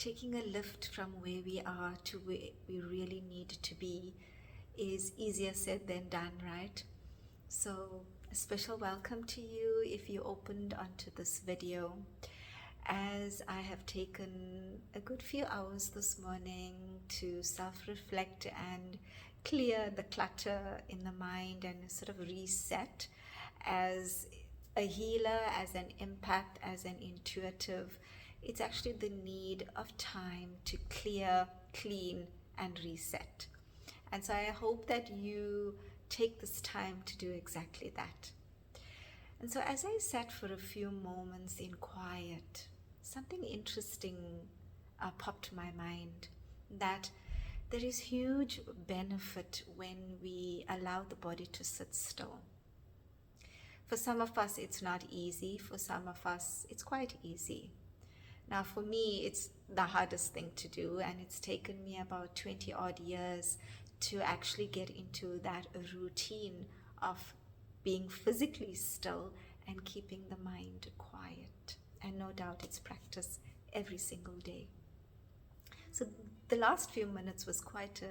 taking a lift from where we are to where we really need to be is easier said than done, right? So a special welcome to you if you opened onto this video, as I have taken a good few hours this morning to self-reflect and clear the clutter in the mind and sort of reset. As a healer, as an empath, as an intuitive, it's actually the need of time to clear, clean, and reset. And so I hope that you take this time to do exactly that. And so as I sat for a few moments in quiet, something interesting popped to my mind, that there is huge benefit when we allow the body to sit still. For some of us, it's not easy. For some of us, it's quite easy. Now, for me, it's the hardest thing to do, and it's taken me about 20 odd years to actually get into that routine of being physically still and keeping the mind quiet. And no doubt it's practice every single day. So the last few minutes was quite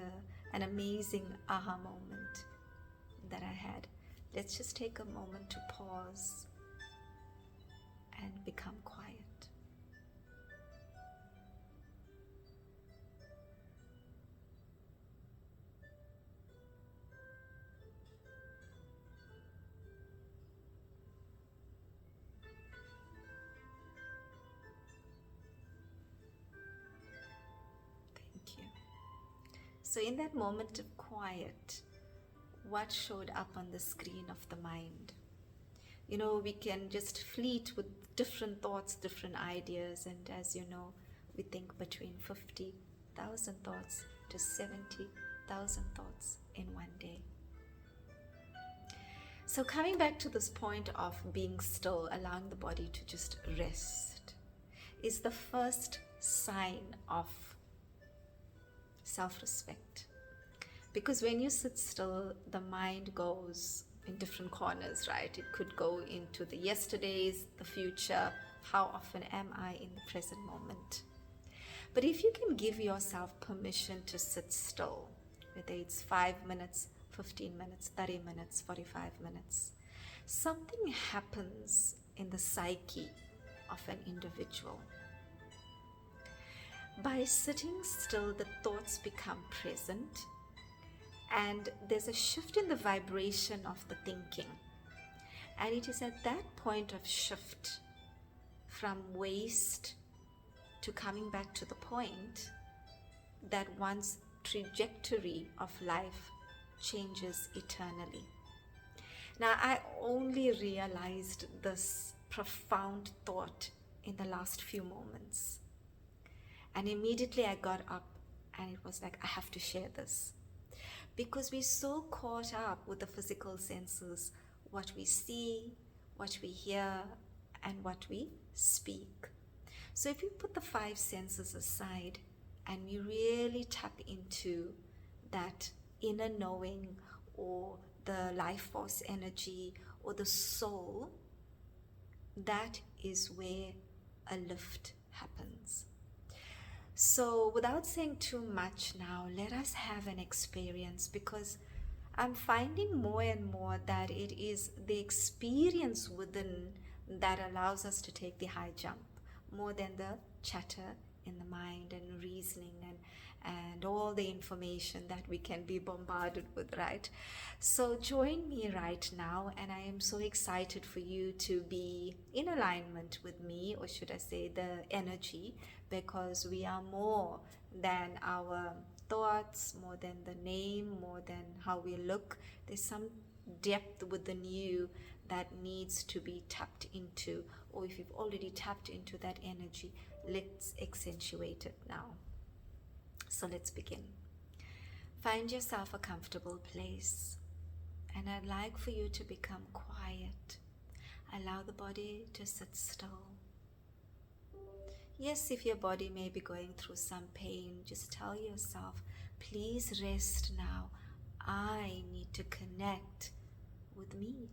an amazing aha moment that I had. Let's just take a moment to pause and become quiet. Thank you. So in that moment of quiet, what showed up on the screen of the mind? You know, we can just fleet with different thoughts, different ideas, and as you know, we think between 50,000 thoughts to 70,000 thoughts in one day. So coming back to this point of being still, allowing the body to just rest, is the first sign of self-respect. Because when you sit still, the mind goes in different corners, right? It could go into the yesterdays, the future. How often am I in the present moment? But if you can give yourself permission to sit still, whether it's 5 minutes, 15 minutes, 30 minutes, 45 minutes, something happens in the psyche of an individual. By sitting still, the thoughts become present, and there's a shift in the vibration of the thinking. And it is at that point of shift from waste to coming back to the point that one's trajectory of life changes eternally. Now, I only realized this profound thought in the last few moments. And immediately I got up and it was like, I have to share this. Because we're so caught up with the physical senses, what we see, what we hear, and what we speak. So if you put the 5 senses aside and we really tap into that inner knowing or the life force energy or the soul, that is where a lift happens. So without saying too much now, let us have an experience, because I'm finding more and more that it is the experience within that allows us to take the high jump, more than the chatter in the mind and reasoning and all the information that we can be bombarded with, right? So join me right now, and I am so excited for you to be in alignment with me, or should I say the energy, because we are more than our thoughts, more than the name, more than how we look. There's some depth within you that needs to be tapped into, or if you've already tapped into that energy, let's accentuate it now. So let's begin. Find yourself a comfortable place, and I'd like for you to become quiet. Allow the body to sit still. Yes, if your body may be going through some pain, just tell yourself, please rest now. I need to connect with me.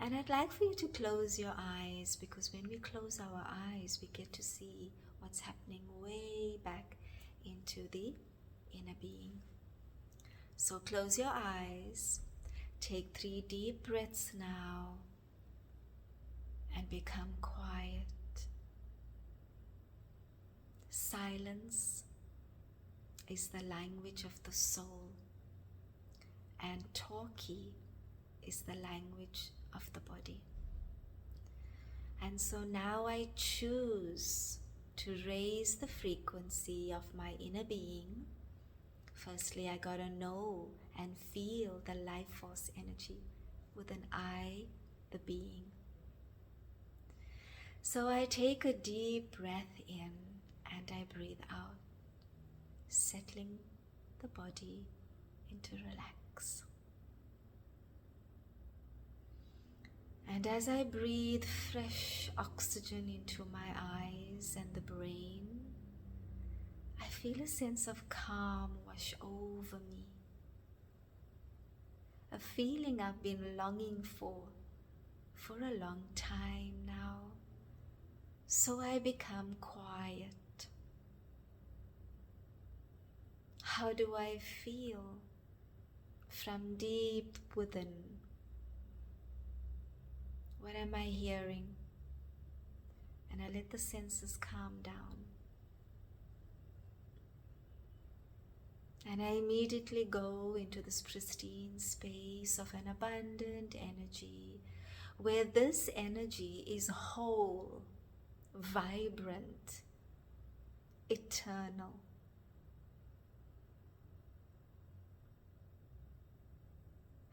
And I'd like for you to close your eyes, because when we close our eyes, we get to see what's happening way back into the inner being. So close your eyes, take 3 deep breaths now, and become quiet. Silence is the language of the soul, and talkie is the language of the body. And so now I choose to raise the frequency of my inner being. Firstly, I gotta know and feel the life force energy with an I, the being. So I take a deep breath in and I breathe out, settling the body into relax. And as I breathe fresh oxygen into my eyes and the brain, I feel a sense of calm wash over me. A feeling I've been longing for a long time now. So I become quiet. How do I feel? From deep within. What am I hearing? And I let the senses calm down. And I immediately go into this pristine space of an abundant energy, where this energy is whole, vibrant, eternal.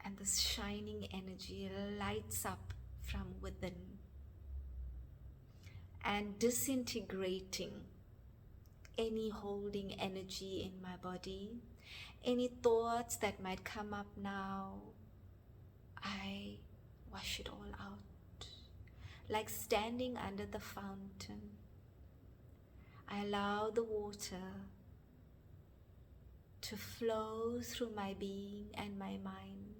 And this shining energy lights up from within and disintegrating any holding energy in my body, any thoughts that might come up now. I wash it all out. Like standing under the fountain, I allow the water to flow through my being and my mind.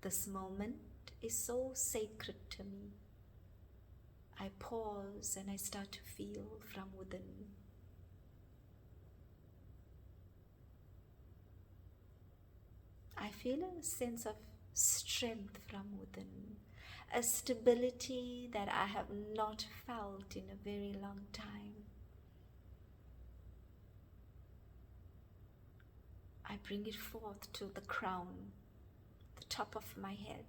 This moment is so sacred to me. I pause and I start to feel from within. I feel a sense of strength from within, a stability that I have not felt in a very long time. I bring it forth to the crown, the top of my head.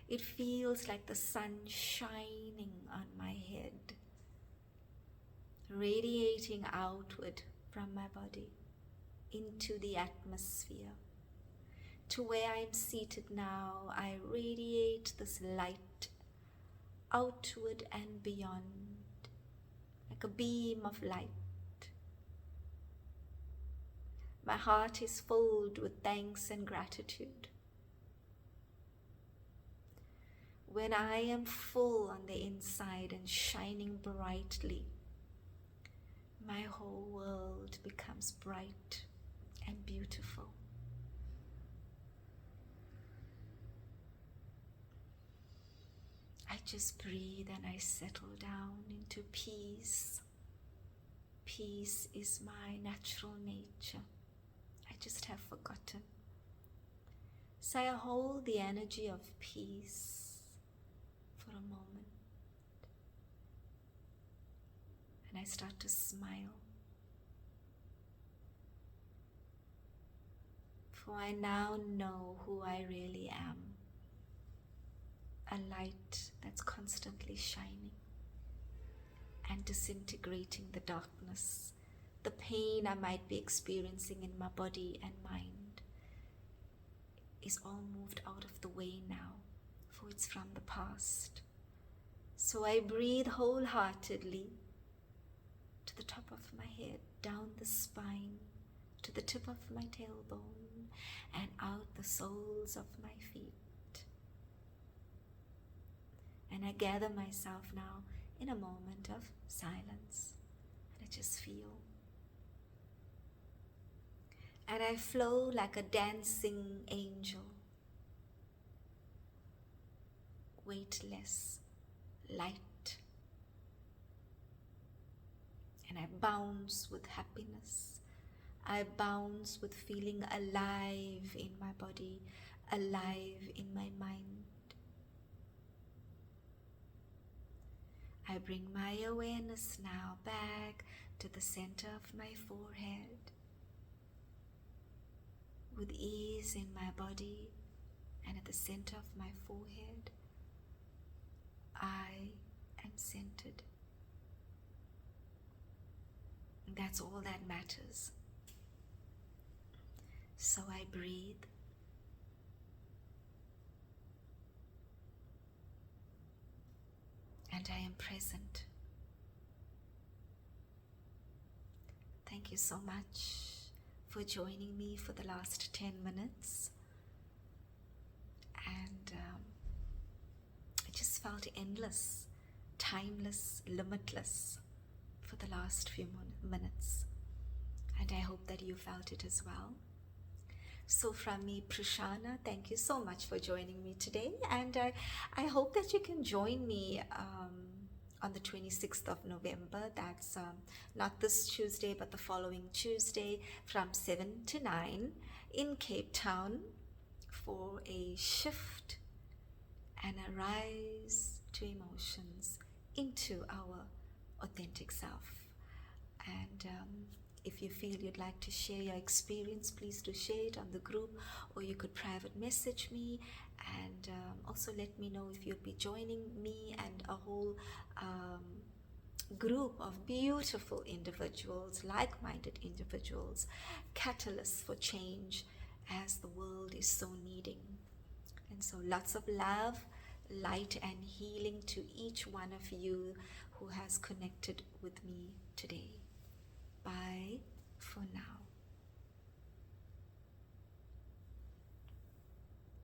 It feels like the sun shining on my head, radiating outward from my body into the atmosphere. To where I'm seated now, I radiate this light outward and beyond, like a beam of light. My heart is filled with thanks and gratitude. When I am full on the inside and shining brightly, my whole world becomes bright and beautiful. I just breathe and I settle down into peace. Peace is my natural nature. I just have forgotten. So I hold the energy of peace for a moment. And I start to smile. For I now know who I really am. A light that's constantly shining and disintegrating the darkness, the pain I might be experiencing in my body and mind is all moved out of the way now, for it's from the past. So I breathe wholeheartedly to the top of my head, down the spine, to the tip of my tailbone, and out the soles of my feet. And I gather myself now in a moment of silence, and I just feel. And I flow like a dancing angel, weightless, light. And I bounce with happiness. I bounce with feeling alive in my body, alive in my mind. I bring my awareness now back to the center of my forehead. With ease in my body and at the center of my forehead, I am centered. And that's all that matters. So I breathe. And I am present. Thank you so much for joining me for the last 10 minutes. And I just felt endless, timeless, limitless for the last few minutes. And I hope that you felt it as well. So from me, Prashana, thank you so much for joining me today. And I hope that you can join me on the 26th of November. That's not this Tuesday, but the following Tuesday from 7 to 9 in Cape Town for a shift and a rise to emotions into our authentic self. And if you feel you'd like to share your experience, please do share it on the group, or you could private message me, and also let me know if you'll be joining me and a whole group of beautiful individuals, like-minded individuals, catalysts for change as the world is so needing. And so lots of love, light, and healing to each one of you who has connected with me today.